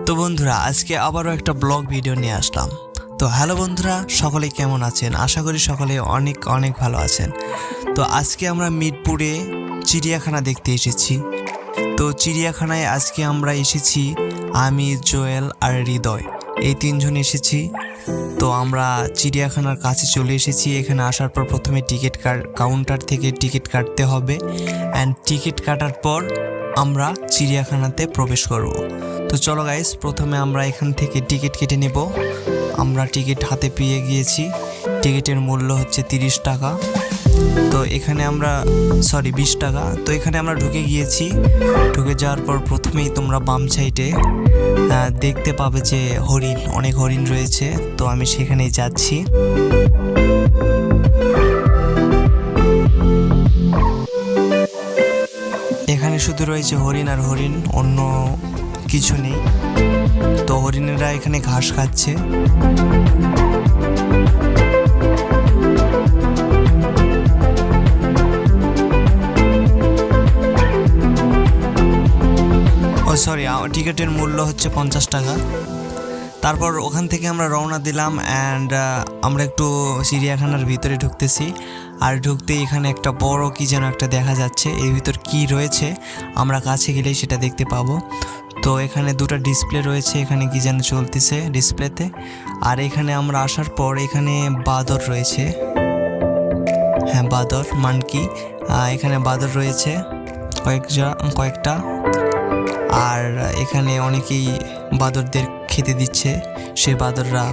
তো বন্ধুরা আজকে আবারও একটা ব্লগ ভিডিও নিয়ে আসলাম। তো হ্যালো বন্ধুরা, সকলে কেমন আছেন? আশা করি সকলে অনেক অনেক ভালো আছেন। তো আজকে আমরা মিরপুরে চিড়িয়াখানা দেখতে এসেছি। তো চিড়িয়াখানায় আজকে আমরা এসেছি, আমি, জোয়েল আর হৃদয়, এই তিনজন এসেছি। তো আমরা চিড়িয়াখানার কাছে চলে এসেছি। এখানে আসার পর প্রথমে টিকিট কাউন্টার থেকে টিকিট কাটতে হবে, অ্যান্ড টিকিট কাটার পর আমরা চিড়িয়াখানাতে প্রবেশ করব। তো চলো গাইস, প্রথমে আমরা এখান থেকে টিকিট কেটে নেব। আমরা টিকিট হাতে পেয়ে গিয়েছি। টিকিটের মূল্য হচ্ছে 30 টাকা। তো এখানে আমরা 20 টাকা। তো এখানে আমরা ঢুকে গিয়েছি। ঢুকে যাওয়ার পর প্রথমেই তোমরা বাম সাইডে দেখতে পাবে যে অনেক হরিণ রয়েছে। তো আমি সেখানেই যাচ্ছি। এখানে শুধু রয়েছে হরিণ আর হরিণ, অন্য কিছু নেই। তো হরিণেরা এখানে ঘাস খাচ্ছে। টিকিটের মূল্য হচ্ছে 50 টাকা। তারপর ওখান থেকে আমরা রওনা দিলাম, অ্যান্ড আমরা একটু চিড়িয়াখানার ভিতরে ঢুকতেছি। আর ঢুকতে এখানে একটা বড় কি যেন একটা দেখা যাচ্ছে। এর ভিতর কি রয়েছে আমরা কাছে গেলেই সেটা দেখতে পাবো। তো এখানে দুটো ডিসপ্লে রয়েছে, এখানে কি যেন চলতেছে ডিসপ্লেতে। আর এখানে আমরা আসার পর এখানে বাদর রয়েছে। হ্যাঁ, বাদর, মানকি। এখানে বাদর রয়েছে কয়েকটা। আর এখানে অনেকেই বাদরদের খেতে দিচ্ছে। সেই বাদররা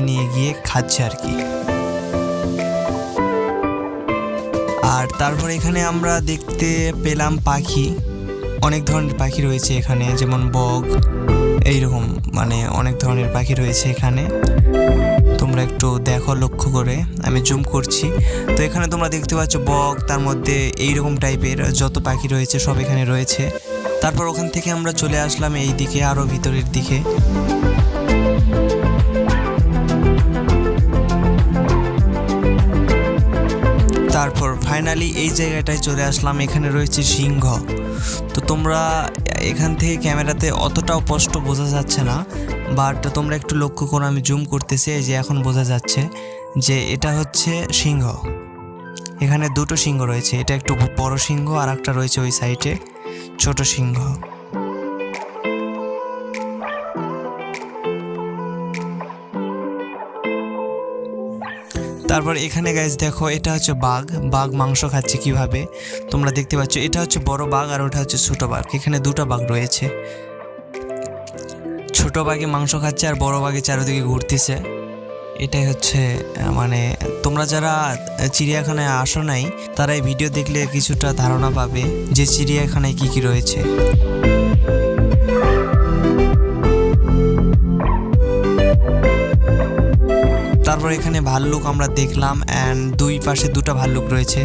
নিয়ে গিয়ে খাচ্ছে আর কি। আর তারপর এখানে আমরা দেখতে পেলাম পাখি। অনেক ধরনের পাখি রয়েছে এখানে, যেমন বক, এইরকম অনেক ধরনের পাখি রয়েছে এখানে। তোমরা একটু দেখো লক্ষ্য করে, আমি জুম করছি। তো এখানে তোমরা দেখতে পাচ্ছ বক, তার মধ্যে এইরকম টাইপের যত পাখি রয়েছে সব এখানে রয়েছে। তারপর ওখান থেকে আমরা চলে আসলাম এই দিকে, আরও ভিতরের দিকে। তারপর ফাইনালি এই জায়গাটায় চলে আসলাম। এখানে রয়েছে সিংহ। তো তোমরা এখান থেকে ক্যামেরাতে অতটাও স্পষ্ট বোঝা যাচ্ছে না, বাট তোমরা একটু লক্ষ্য করো, আমি জুম করতেছি, এই যে এখন বোঝা যাচ্ছে যে এটা হচ্ছে সিংহ। এখানে দুটো সিংহ রয়েছে, এটা একটু বড় সিংহ আর একটা রয়েছে ওই সাইডে ছোট সিংহ। তারপর এখানে গাইস দেখো, এটা হচ্ছে বাঘ মাংস খাচ্ছে কিভাবে তোমরা দেখতে পাচ্ছ। এটা হচ্ছে বড় বাঘ আর ওটা হচ্ছে ছোট বাঘ। এখানে দুটো বাঘ রয়েছে। ছোট বাঘে মাংস খাচ্ছে আর বড় বাঘে চারিদিকে ঘুরতেছে। এটাই হচ্ছে তোমরা যারা চিড়িয়াখানায় আসো নাই তারা এই ভিডিও দেখলে কিছুটা ধারণা পাবে যে চিড়িয়াখানায় কি রয়েছে। তারপর এখানে ভাল্লুক আমরা দেখলাম, অ্যান্ড দুই পাশে দুটো ভাল্লুক রয়েছে।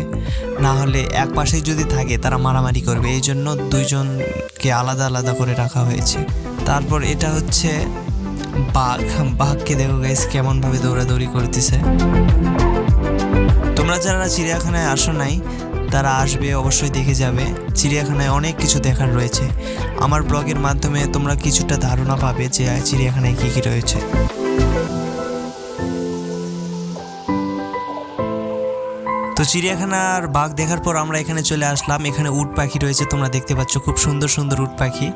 না হলে এক পাশে যদি থাকে তারা মারামারি করবে, এই জন্য দুইজনকে আলাদা আলাদা করে রাখা হয়েছে। তারপর এটা হচ্ছে বাঘকে দেখো গাইস কেমনভাবে দৌড়াদৌড়ি করতেছে। তোমরা যারা চিড়িয়াখানায় আসো নাই তারা আসবে, অবশ্যই দেখে যাবে। চিড়িয়াখানায় অনেক কিছু দেখার রয়েছে। আমার ব্লগের মাধ্যমে তোমরা কিছুটা ধারণা পাবে যে চিড়িয়াখানায় কি রয়েছে। তো চিড়িয়াখানার বাঘ দেখার পর আমরা এখানে চলে আসলাম। এখানে উট পাখি রয়েছে, তোমরা দেখতে পাচ্ছ খুব সুন্দর সুন্দর উট পাখি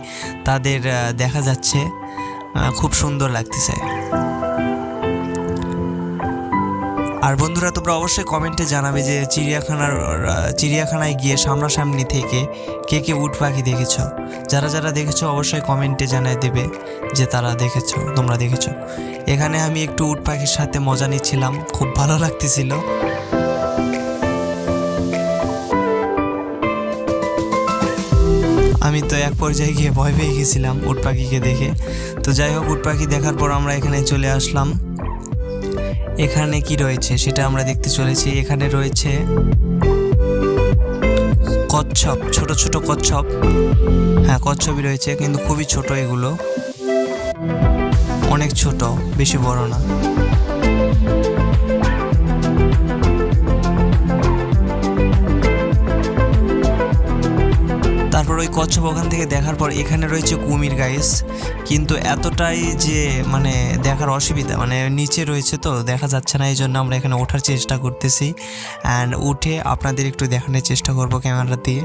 তাদের দেখা যাচ্ছে, খুব সুন্দর লাগতেছে। আর বন্ধুরা তোমরা অবশ্যই কমেন্টে জানাবে যে চিড়িয়াখানায় গিয়ে সামনাসামনি থেকে কে উট পাখি দেখেছো। যারা দেখেছো অবশ্যই কমেন্টে জানাই দেবে যে তোমরা দেখেছো। এখানে আমি একটু উট পাখির সাথে মজা নিচ্ছিলাম, খুব ভালো লাগতেছিল। আমি তো এক পর্যায়ে গিয়ে ভয় পেয়ে গেছিলাম উট পাখিকে দেখে। তো যাই হোক, উট পাখি দেখার পর আমরা এখানে চলে আসলাম। এখানে কি রয়েছে সেটা আমরা দেখতে চলেছি। এখানে রয়েছে কচ্ছপ, ছোট ছোট কচ্ছপ। হ্যাঁ, কচ্ছপই রয়েছে, কিন্তু খুবই ছোট, এগুলো অনেক ছোট, বেশি বড় না। তারপর ওই কচ্ছপ ওখান থেকে দেখার পর এখানে রয়েছে কুমির গাইস, কিন্তু এতটাই যে মানে দেখার অসুবিধা, মানে নিচে রয়েছে তো দেখা যাচ্ছে না, এই জন্য আমরা এখানে ওঠার চেষ্টা করতেছি অ্যান্ড উঠে আপনাদের একটু দেখানোর চেষ্টা করব ক্যামেরা দিয়ে।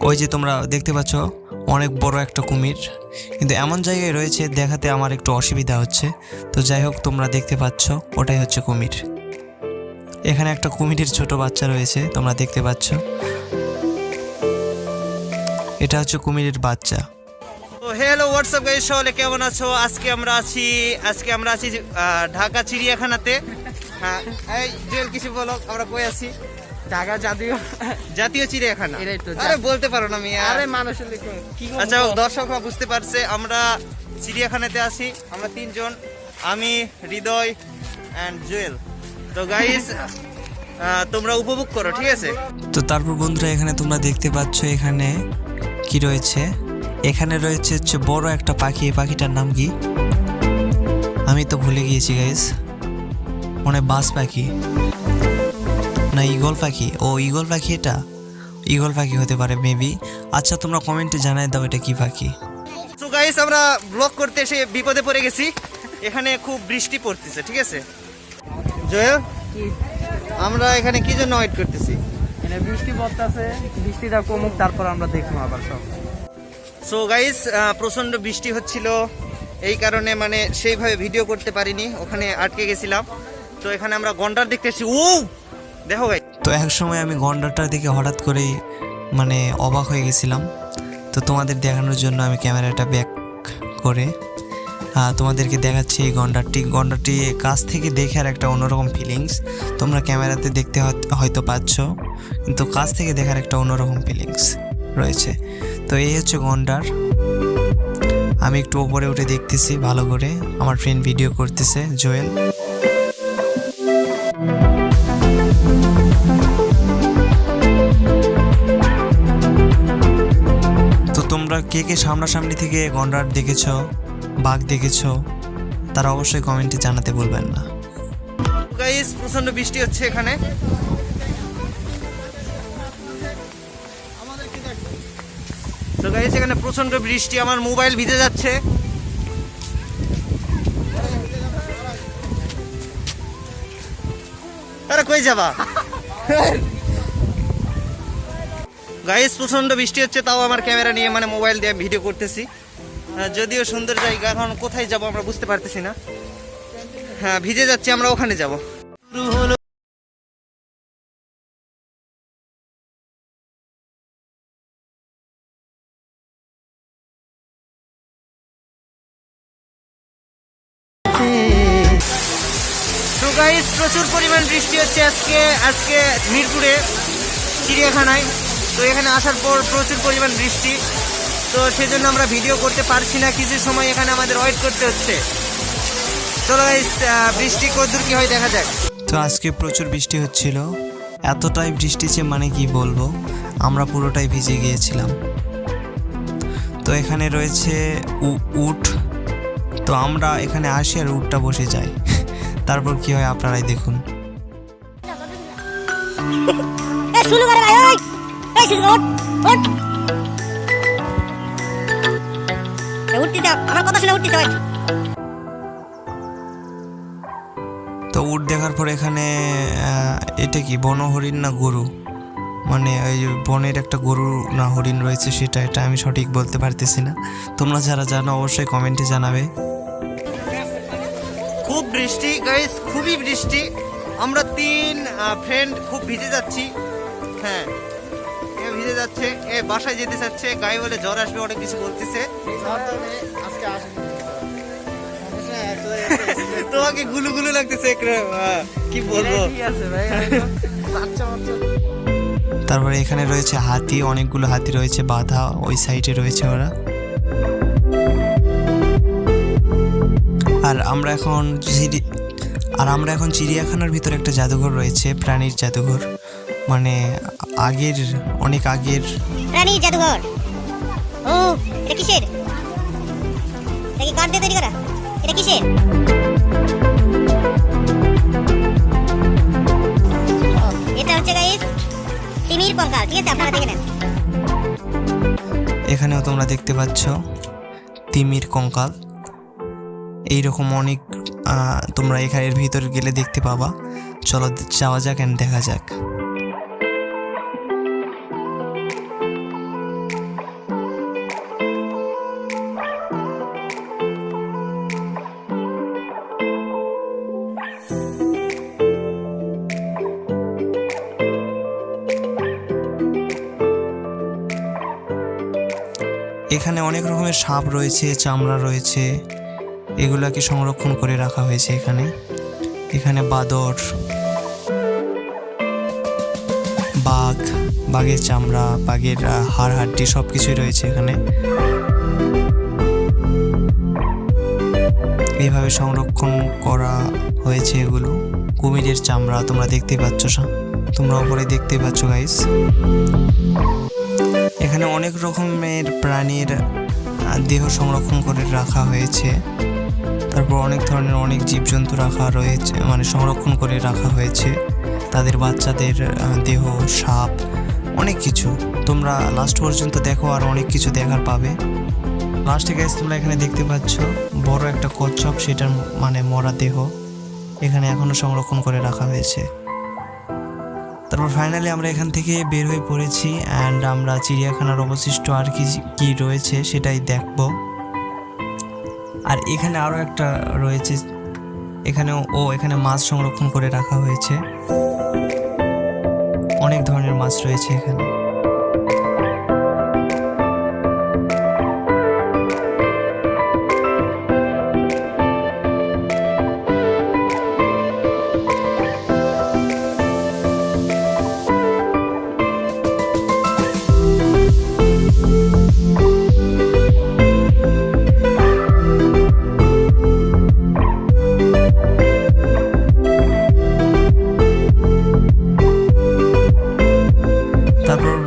ওই যে তোমরা দেখতে পাচ্ছ অনেক বড় একটা কুমির, কিন্তু এমন জায়গায় রয়েছে দেখাতে আমার একটু অসুবিধা হচ্ছে। তো যাই হোক, তোমরা দেখতে পাচ্ছ ওটাই হচ্ছে কুমির। এখানে একটা কুমিরের ছোট বাচ্চা রয়েছে, তোমরা দেখতে পাচ্ছ, এটা হচ্ছে কুমিরের বাচ্চা। তো হ্যালো হোয়াটসঅ্যাপ গাইস, সকলে কেমন আছো? আজকে আমরা আছি ঢাকা চিড়িয়াখানাতে। হ্যাঁ, এই জুয়েল কিছু বলো, আমরা কই আছি? ঢাকা জাতীয় চিড়িয়াখানা। এটাই তো আরে বলতে পারো না মিয়া। আরে মানুষের কি আচ্ছা, দর্শকরা বুঝতে পারছে আমরা চিড়িয়াখানাতে আছি। আমরা তিনজন, আমি, হৃদয় অ্যান্ড জুয়েল। তো গাইস তোমরা উপভোগ করো, ঠিক আছে? তো তারপর বন্ধুরা এখানে তোমরা দেখতে পাচ্ছ এখানে কি রয়েছে, এখানে রয়েছে হচ্ছে বড় একটা পাখি। এই পাখিটার নাম কি আমি তো ভুলে গিয়েছি গাইস, মানে বাস পাখি না ঈগল পাখি? ও ঈগল পাখি, এটা ঈগল পাখি হতে পারে মেবি। আচ্ছা তোমরা কমেন্টে জানাই দাও এটা কি পাখি। তো গাইস আমরা ব্লগ করতে এসে বিপদে পড়ে গেছি, এখানে খুব বৃষ্টি পড়তেছে, ঠিক আছে জুয়েল? আমরা এখানে কি জন্য ওয়েট করতেছি? এখানে বৃষ্টি পড়তেছে, বৃষ্টিটা কমুক তারপর আমরা দেখবো আবার সব। সো গাইস প্রচন্ড বৃষ্টি হচ্ছিল, এই কারণে মানে সেইভাবে ভিডিও করতে পারিনি, ওখানে আটকে গেছিলাম। তো এখানে আমরা গন্ডার দেখতে এসেছি। ও দেখো গাইস, তো এক সময় আমি গন্ডারটার দিকে হঠাৎ করেই মানে অবাক হয়ে গেছিলাম। তো তোমাদের দেখানোর জন্য আমি ক্যামেরাটা ব্যাক করে তোমাদেরকে দেখাচ্ছি এই গন্ডারটি কাছ থেকে দেখে আর একটা অন্যরকম ফিলিংস। তোমরা ক্যামেরাতে দেখতে হয়তো পাচ্ছ, কিন্তু কাছ থেকে দেখার একটা অন্যরকম ফিলিংস রয়েছে। তো এই হচ্ছে গন্ডার। আমি একটু ওপরে উঠে দেখতেছি ভালো করে, আমার ফ্রেন্ড ভিডিও করতেছে জুয়েল। তো তোমরা কে কে সামনাসামনি থেকে গন্ডার দেখেছো, বাঘ দেখেছো, তারা অবশ্যই কমেন্টে জানাতে ভুলবেন না। গাইস প্রচন্ড বৃষ্টি হচ্ছে এখানে। তো গাইস এখানে প্রচন্ড বৃষ্টি, আমার মোবাইল ভিজে যাচ্ছে। আরে কই যাবা? গাইস প্রচন্ড বৃষ্টি হচ্ছে, তাও আমার ক্যামেরা নিয়ে মানে মোবাইল দিয়ে ভিডিও করতেছি। যদিও সুন্দর জায়গা, এখন কোথায় যাব আমরা বুঝতে পারতেছি না। হ্যাঁ ভিজে যাচ্ছি, আমরা ওখানে যাব। তো গাইস প্রচুর পরিমাণ বৃষ্টি হচ্ছে আজকে মিরপুরে চিড়িয়াখানায়। তো এখানে আসার পর প্রচুর পরিমাণ বৃষ্টি, তো সেজন্য আমরা ভিডিও করতে পারছি না, কিছু সময় এখানে আমাদের ওয়েট করতে হচ্ছে। চলো গাইস বৃষ্টি কতদূর কি হয় দেখা যাক। তো আজকে প্রচুর বৃষ্টি হচ্ছিল, এতটাই বৃষ্টি যে মানে কি বলবো, আমরা পুরোটাই ভিজে গিয়েছিলাম। তো এখানে রয়েছে উট, তো আমরা এখানে আসি আর উটটা বসে যাই, তারপর কি হয় আপনারাই দেখুন। তো উট দেখার পর এখানে এটা কি বনহরিণ না গরু, মানে ওই বনের একটা গরু না হরিণ রয়েছে, এটা আমি সঠিক বলতে পারতেছি না। তোমরা যারা জানো অবশ্যই কমেন্টে জানাবে। খুব বৃষ্টি গাইস, খুবই বৃষ্টি, আমরা তিন ফ্রেন্ড খুব ভিজে যাচ্ছি। হ্যাঁ এ ভিজে যাচ্ছে, এ বাসায় যেতে চাচ্ছে, গায়ে বলে জ্বর আসবে, অনেক কিছু বলতেছে। তোমাকে গুলু গুলু লাগতেছে, কি বলবো। তারপরে এখানে রয়েছে হাতি, অনেকগুলো হাতি রয়েছে বাঁধা, ওই সাইডে রয়েছে ওরা। আর আমরা এখন চিড়িয়াখানার ভিতরে একটা জাদুঘর রয়েছে, প্রাণীর জাদুঘর, মানে অনেক আগের প্রাণীর জাদুঘর। ও এটা কিসের? এটা কি কাঠ দিয়ে তৈরি করা? এটা কিসের? এটা হচ্ছে গাইস তিমির কঙ্কাল, ঠিক আছে আপনারা দেখে নেন। এখানেও তোমরা দেখতে পাচ্ছ তিমির কঙ্কাল। এইরকম অনেক তোমরা এর ভিতর গেলে দেখতে পাবা। চলো যাওয়া যাক এন্ড দেখা যাক। এখানে অনেক রকমের সাপ রয়েছে, চামড়া রয়েছে, এগুলাকে সংরক্ষণ করে রাখা হয়েছে। এখানে বাদর, বাঘ, বাঘের চামড়া, বাঘের হাড় হাড্ডি সব কিছুই রয়েছে এখানে। এইভাবে সংরক্ষণ করা হয়েছে এগুলো। কুমিরের চামড়া তোমরা দেখতে পাচ্ছ, তোমরা উপরে দেখতে পাচ্ছ গাইস। এখানে অনেক রকমের প্রাণীর দেহ সংরক্ষণ করে রাখা হয়েছে। তারপর অনেক ধরনের অনেক জীবজন্তু রাখা রয়েছে, মানে সংরক্ষণ করে রাখা হয়েছে। তাদের বাচ্চাদের দেহ, সাপ, অনেক কিছু। তোমরা লাস্ট পর্যন্ত দেখো, আর অনেক কিছু দেখার পাবে। লাস্টে গাইস তোমরা এখানে দেখতে পাচ্ছ বড় একটা কচ্ছপ, সেটার মানে মরা দেহ এখানে এখনো সংরক্ষণ করে রাখা হয়েছে। তারপর ফাইনালি আমরা এখান থেকে বের হয়ে পড়েছি অ্যান্ড আমরা চিড়িয়াখানার অবশিষ্ট আর কি রয়েছে সেটাই দেখব। আর এখানে আরও একটা রয়েছে, এখানে মাছ সংরক্ষণ করে রাখা হয়েছে। অনেক ধরনের মাছ রয়েছে এখানে।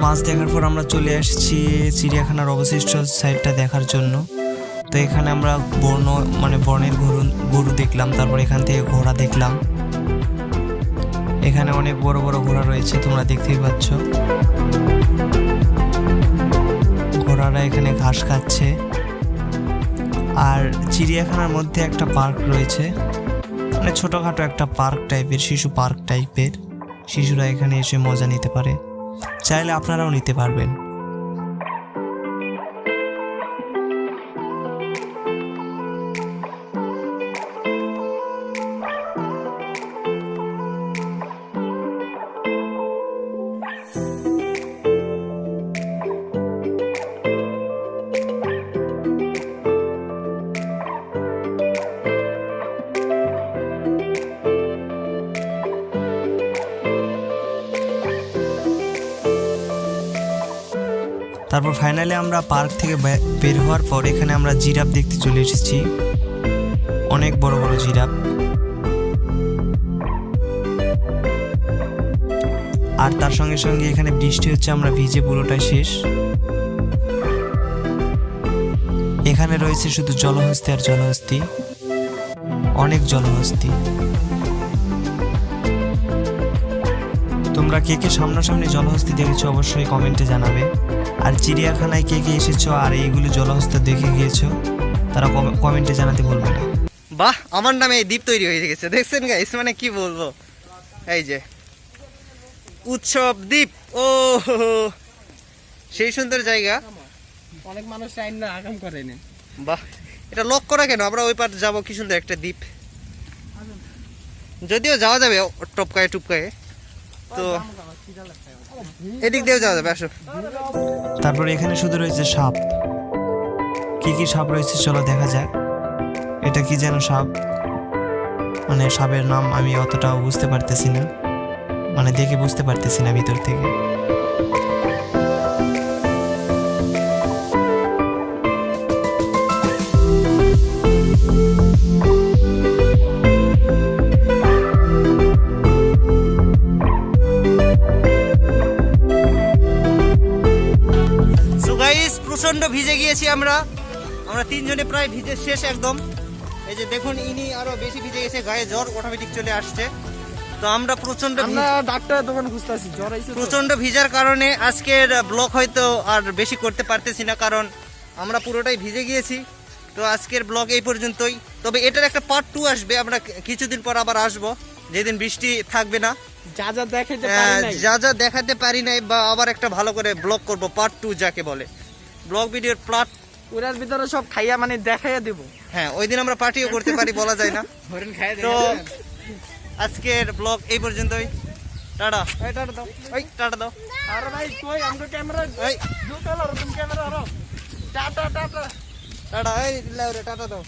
মাছ দেখার পর আমরা চলে আসছি চিড়িয়াখানার অবশিষ্ট সাইডটা দেখার জন্য। তো এখানে আমরা বনের গরু দেখলাম। তারপর এখান থেকে ঘোড়া দেখলাম। এখানে অনেক বড় বড় ঘোড়া রয়েছে, তোমরা দেখতেই পাচ্ছ। ঘোড়ারা এখানে ঘাস খাচ্ছে। আর চিড়িয়াখানার মধ্যে একটা পার্ক রয়েছে, মানে ছোটখাটো একটা পার্ক টাইপের, শিশু পার্ক টাইপের। শিশুরা এখানে এসে মজা নিতে পারে, চাইলে আপনারাও নিতে পারবেন। তারপর ফাইনালি আমরা পার্ক থেকে বের হওয়ার পর এখানে আমরা জিরাফ দেখতে চলে এসেছি। অনেক বড় বড় জিরাফ। আর তার সঙ্গে সঙ্গে এখানে বৃষ্টি হচ্ছে, আমরা ভিজে পুরোটাই শেষ। এখানে রয়েছে শুধু জলহস্তি আর জলহস্তি, অনেক জলহস্তি। তোমরা কে কে সামনাসামনি জলহস্তি দেখেছো অবশ্যই কমেন্টে জানাবে। আর চিড়িয়াখানায় কে কে এসেছো আর এইগুলো জলহস্তি দেখে গিয়েছো তারা কমেন্টে জানাতে ভুলবে না। বাহ, আমার নামে এই দ্বীপ তৈরি হয়ে গেছে, দেখছেন গাইস? মানে কি বলবো, এই যে উৎসব দ্বীপ। ও সেই সুন্দর জায়গা। অনেক মানুষ চাই না, আগাম করেনি। বাহ, এটা লক করা কেন? আমরা ওই পার যাবো, কি সুন্দর একটা দ্বীপ। যদিও যাওয়া যাবে টপকায়ে টুপকায়ে, তো এদিক দিয়েও যাওয়া যাবে। আসো। তারপর এখানে শুধু রয়েছে সাপ। কি কি সাপ রয়েছে চলো দেখা যাক। এটা কি যেন সাপ, মানে সাপের নাম আমি অতটাও বুঝতে পারতেছি না, মানে দেখে বুঝতে পারতেছি না ভিতর থেকে। প্রচন্ড ভিজে গিয়েছি আমরা তিনজনে, প্রায় ভিজে শেষ একদম। এই যে দেখুন, ইনি আরো বেশি ভিজে গেছে, গায়ে জ্বর অটোমেটিক চলে আসছে। তো আমরা প্রচন্ড আমরা ডাক্তারের দোকান খুঁজতেছি, জ্বর আইছে তো। প্রচন্ড ভিজার কারণে আজকের ব্লগ হয়তো আর বেশি করতে পারতেছি না, কারণ আমরা পুরোটাই ভিজে গিয়েছি। তো আজকের ব্লগ এই পর্যন্তই। তবে এটার একটা পার্ট 2 আসবে, আমরা কিছুদিন পর আবার আসবো, যেদিন বৃষ্টি থাকবে না। যা যা দেখাইতে পারি নাই, যা যা দেখাতে পারি নাই, বা আবার একটা ভালো করে ব্লগ করব, পার্ট 2 যাকে বলে, ব্লগ ভিডিওর প্লট। ওরার ভিতরে সব খাইয়া মানে দেখাইয়া দেব। হ্যাঁ, ওই দিন আমরা পার্টিও করতে পারি, বলা যায় না। হরেন খাইয়া তো আজকের ব্লগ এই পর্যন্তই। টাটা। এই টাটা দাও, এই টাটা দাও। আরে ভাই কই আমগো ক্যামেরা এই দুটো লরম ক্যামেরা হরো। Tata tata. টাটা, এই লাউরে টাটা দাও।